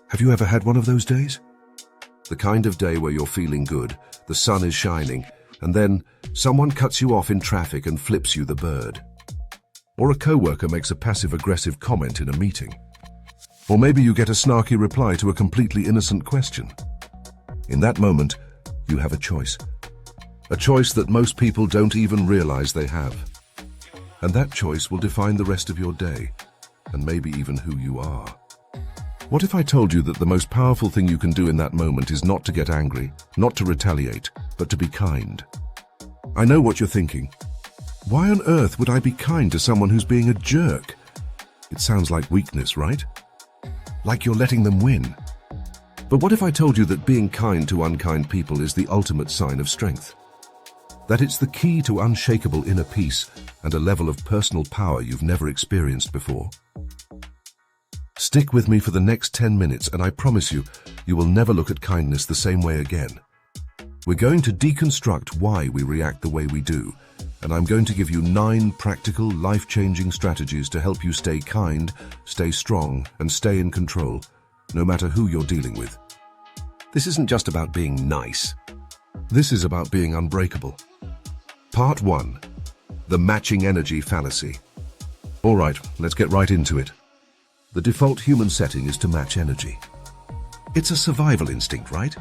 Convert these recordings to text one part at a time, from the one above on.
Have you ever had one of those days? The kind of day where you're feeling good, the sun is shining, and then someone cuts you off in traffic and flips you the bird. Or a coworker makes a passive-aggressive comment in a meeting. Or maybe you get a snarky reply to a completely innocent question. In that moment, you have a choice. A choice that most people don't even realize they have. And that choice will define the rest of your day, and maybe even who you are. What if I told you that the most powerful thing you can do in that moment is not to get angry, not to retaliate, but to be kind? I know what you're thinking. Why on earth would I be kind to someone who's being a jerk? It sounds like weakness, right? Like you're letting them win. But what if I told you that being kind to unkind people is the ultimate sign of strength? That it's the key to unshakable inner peace and a level of personal power you've never experienced before? Stick with me for the next 10 minutes and I promise you, you will never look at kindness the same way again. We're going to deconstruct why we react the way we do, and I'm going to give you 9 practical, life-changing strategies to help you stay kind, stay strong, and stay in control, no matter who you're dealing with. This isn't just about being nice. This is about being unbreakable. Part 1. The matching energy fallacy. All right, let's get right into it. The default human setting is to match energy. It's a survival instinct, right?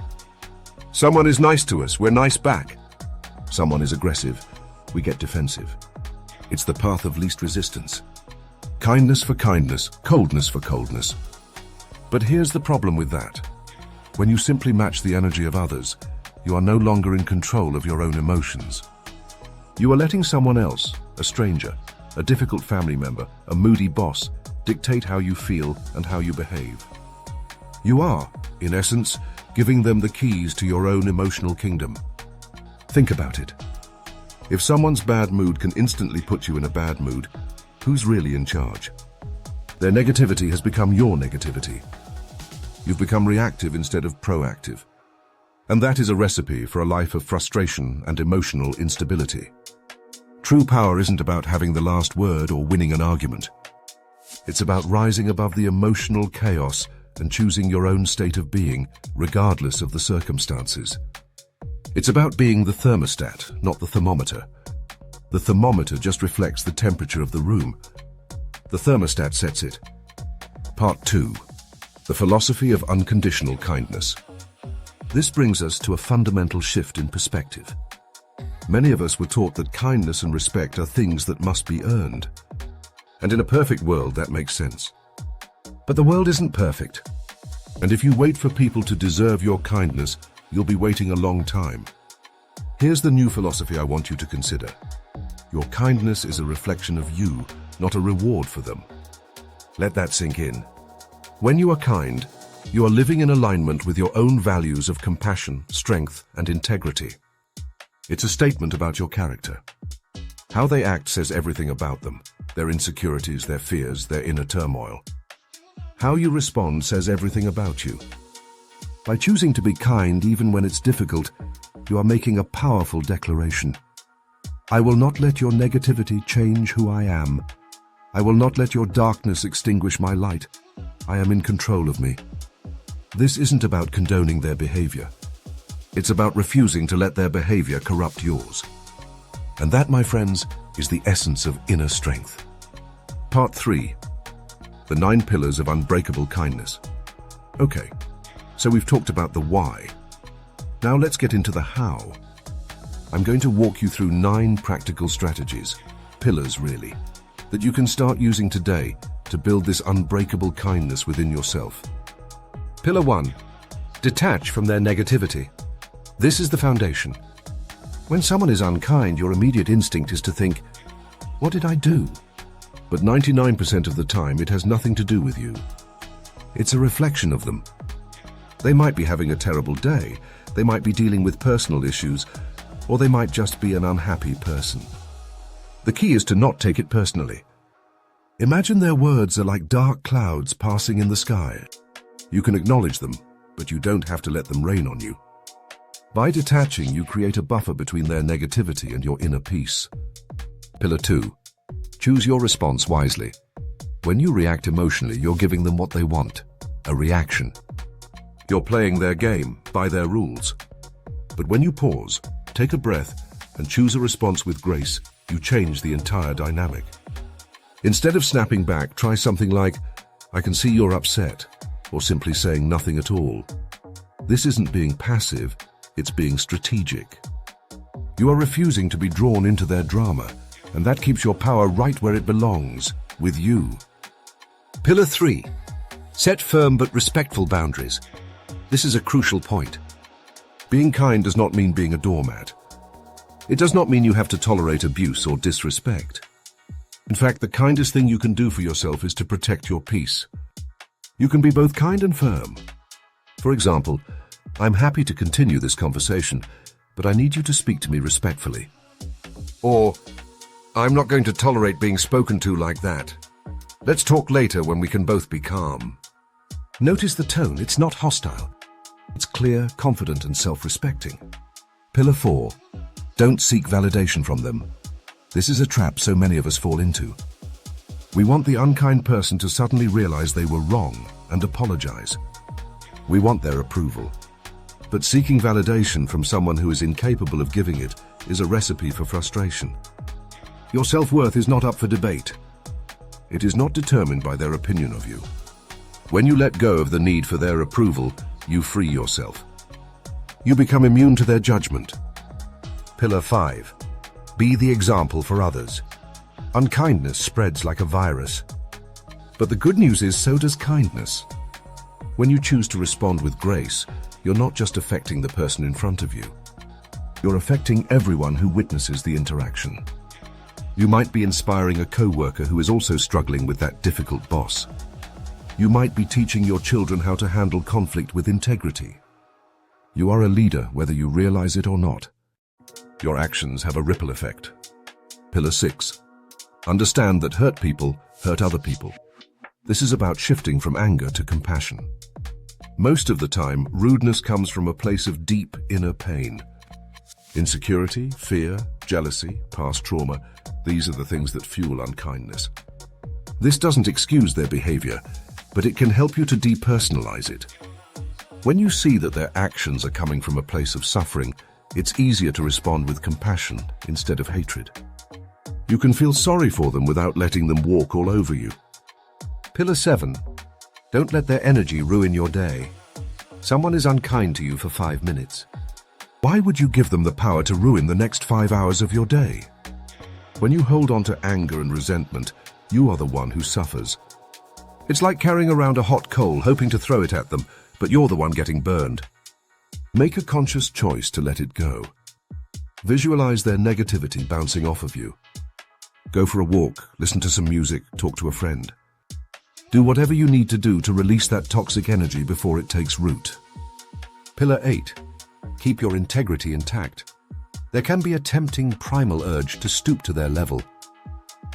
Someone is nice to us, we're nice back. Someone is aggressive, we get defensive. It's the path of least resistance. Kindness for kindness, coldness for coldness. But here's the problem with that. When you simply match the energy of others, you are no longer in control of your own emotions. You are letting someone else, a stranger, a difficult family member, a moody boss, dictate how you feel and how you behave. You are, in essence, giving them the keys to your own emotional kingdom. Think about it. If someone's bad mood can instantly put you in a bad mood, who's really in charge? Their negativity has become your negativity. You've become reactive instead of proactive. And that is a recipe for a life of frustration and emotional instability. True power isn't about having the last word or winning an argument. It's about rising above the emotional chaos and choosing your own state of being, regardless of the circumstances. It's about being the thermostat, not the thermometer. The thermometer just reflects the temperature of the room. The thermostat sets it. Part 2. The philosophy of unconditional kindness. This brings us to a fundamental shift in perspective. Many of us were taught that kindness and respect are things that must be earned. And in a perfect world, that makes sense. But the world isn't perfect. And if you wait for people to deserve your kindness, you'll be waiting a long time. Here's the new philosophy I want you to consider. Your kindness is a reflection of you, not a reward for them. Let that sink in. When you are kind, you are living in alignment with your own values of compassion, strength, and integrity. It's a statement about your character. How they act says everything about them, their insecurities, their fears, their inner turmoil. How you respond says everything about you. By choosing to be kind even when it's difficult, you are making a powerful declaration. I will not let your negativity change who I am. I will not let your darkness extinguish my light. I am in control of me. This isn't about condoning their behavior. It's about refusing to let their behavior corrupt yours. And that, my friends, is the essence of inner strength. Part 3. The 9 pillars of unbreakable kindness. Okay, so we've talked about the why. Now let's get into the how. I'm going to walk you through 9 practical strategies, pillars really, that you can start using today to build this unbreakable kindness within yourself. Pillar 1. Detach from their negativity. This is the foundation. When someone is unkind, your immediate instinct is to think, what did I do? But 99% of the time, it has nothing to do with you. It's a reflection of them. They might be having a terrible day, they might be dealing with personal issues, or they might just be an unhappy person. The key is to not take it personally. Imagine their words are like dark clouds passing in the sky. You can acknowledge them, but you don't have to let them rain on you. By detaching, you create a buffer between their negativity and your inner peace. Pillar 2. Choose your response wisely. When you react emotionally, you're giving them what they want. a reaction. You're playing their game by their rules. But when you pause, take a breath, and choose a response with grace, you change the entire dynamic. Instead of snapping back, try something like, "I can see you're upset," or simply saying nothing at all. This isn't being passive, it's being strategic. You are refusing to be drawn into their drama, and that keeps your power right where it belongs, with you. Pillar 3. Set firm but respectful boundaries. This is a crucial point. Being kind does not mean being a doormat. It does not mean you have to tolerate abuse or disrespect. In fact, the kindest thing you can do for yourself is to protect your peace. You can be both kind and firm. For example, "I'm happy to continue this conversation, but I need you to speak to me respectfully." Or, "I'm not going to tolerate being spoken to like that. Let's talk later when we can both be calm." Notice the tone, it's not hostile. It's clear, confident, and self-respecting. Pillar 4. Don't seek validation from them. This is a trap so many of us fall into. We want the unkind person to suddenly realize they were wrong and apologize. We want their approval. But seeking validation from someone who is incapable of giving it is a recipe for frustration. Your self-worth is not up for debate. It is not determined by their opinion of you. When you let go of the need for their approval, you free yourself. You become immune to their judgment. Pillar 5. Be the example for others. Unkindness spreads like a virus. But the good news is, so does kindness. When you choose to respond with grace, you're not just affecting the person in front of you. You're affecting everyone who witnesses the interaction. You might be inspiring a co-worker who is also struggling with that difficult boss. You might be teaching your children how to handle conflict with integrity. You are a leader whether you realize it or not. Your actions have a ripple effect. Pillar 6. Understand that hurt people hurt other people. This is about shifting from anger to compassion. Most of the time, rudeness comes from a place of deep inner pain. Insecurity, fear, jealousy, past trauma, these are the things that fuel unkindness. This doesn't excuse their behavior, but it can help you to depersonalize it. When you see that their actions are coming from a place of suffering, it's easier to respond with compassion instead of hatred. You can feel sorry for them without letting them walk all over you. Pillar 7. Don't let their energy ruin your day. Someone is unkind to you for 5 minutes. Why would you give them the power to ruin the next 5 hours of your day? When you hold on to anger and resentment, you are the one who suffers. It's like carrying around a hot coal, hoping to throw it at them, but you're the one getting burned. Make a conscious choice to let it go. Visualize their negativity bouncing off of you. Go for a walk, listen to some music, talk to a friend. Do whatever you need to do to release that toxic energy before it takes root. Pillar 8. Keep your integrity intact. There can be a tempting primal urge to stoop to their level,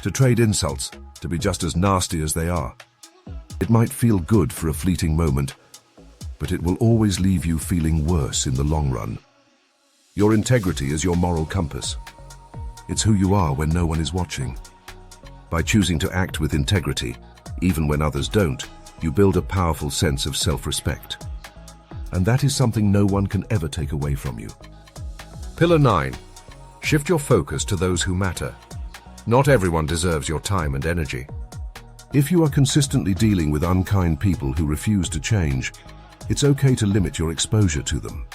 to trade insults, to be just as nasty as they are. It might feel good for a fleeting moment, but it will always leave you feeling worse in the long run. Your integrity is your moral compass. It's who you are when no one is watching. By choosing to act with integrity, even when others don't, you build a powerful sense of self-respect. And that is something no one can ever take away from you. Pillar 9. Shift your focus to those who matter. Not everyone deserves your time and energy. If you are consistently dealing with unkind people who refuse to change, it's okay to limit your exposure to them.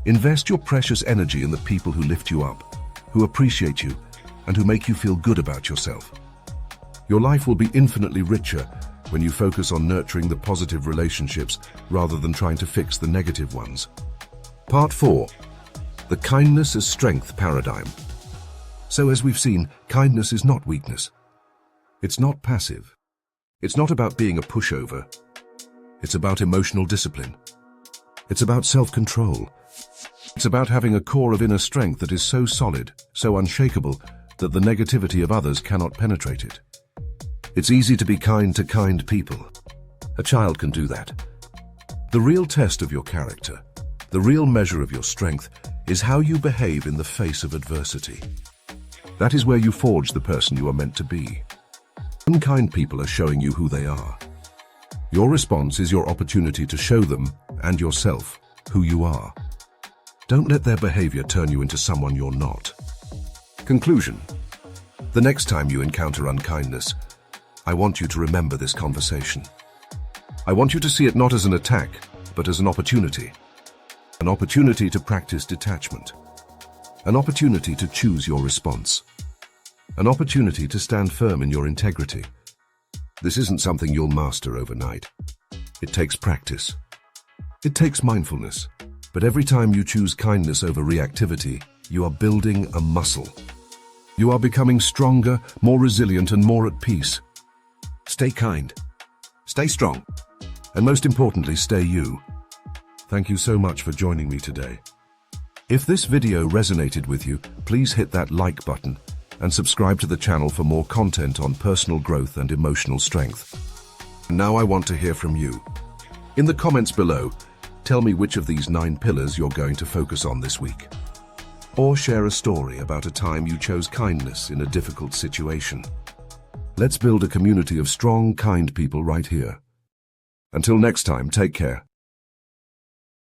Invest your precious energy in the people who lift you up, who appreciate you, and who make you feel good about yourself. Your life will be infinitely richer when you focus on nurturing the positive relationships rather than trying to fix the negative ones. Part 4. The kindness as strength paradigm. So as we've seen, kindness is not weakness. It's not passive. It's not about being a pushover. It's about emotional discipline. It's about self-control. It's about having a core of inner strength that is so solid, so unshakable, that the negativity of others cannot penetrate it. It's easy to be kind to kind people. A child can do that. The real test of your character, the real measure of your strength, is how you behave in the face of adversity. That is where you forge the person you are meant to be. Unkind people are showing you who they are. Your response is your opportunity to show them, and yourself, who you are. Don't let their behavior turn you into someone you're not. Conclusion. The next time you encounter unkindness, I want you to remember this conversation. I want you to see it not as an attack, but as an opportunity. An opportunity to practice detachment. An opportunity to choose your response. An opportunity to stand firm in your integrity. This isn't something you'll master overnight. It takes practice. It takes mindfulness. But every time you choose kindness over reactivity, you are building a muscle. You are becoming stronger, more resilient, and more at peace. Stay kind. Stay strong. And most importantly, stay you. Thank you so much for joining me today. If this video resonated with you, please hit that like button and subscribe to the channel for more content on personal growth and emotional strength. Now I want to hear from you. In the comments below, tell me which of these 9 pillars you're going to focus on this week. Or share a story about a time you chose kindness in a difficult situation. Let's build a community of strong, kind people right here. Until next time, take care.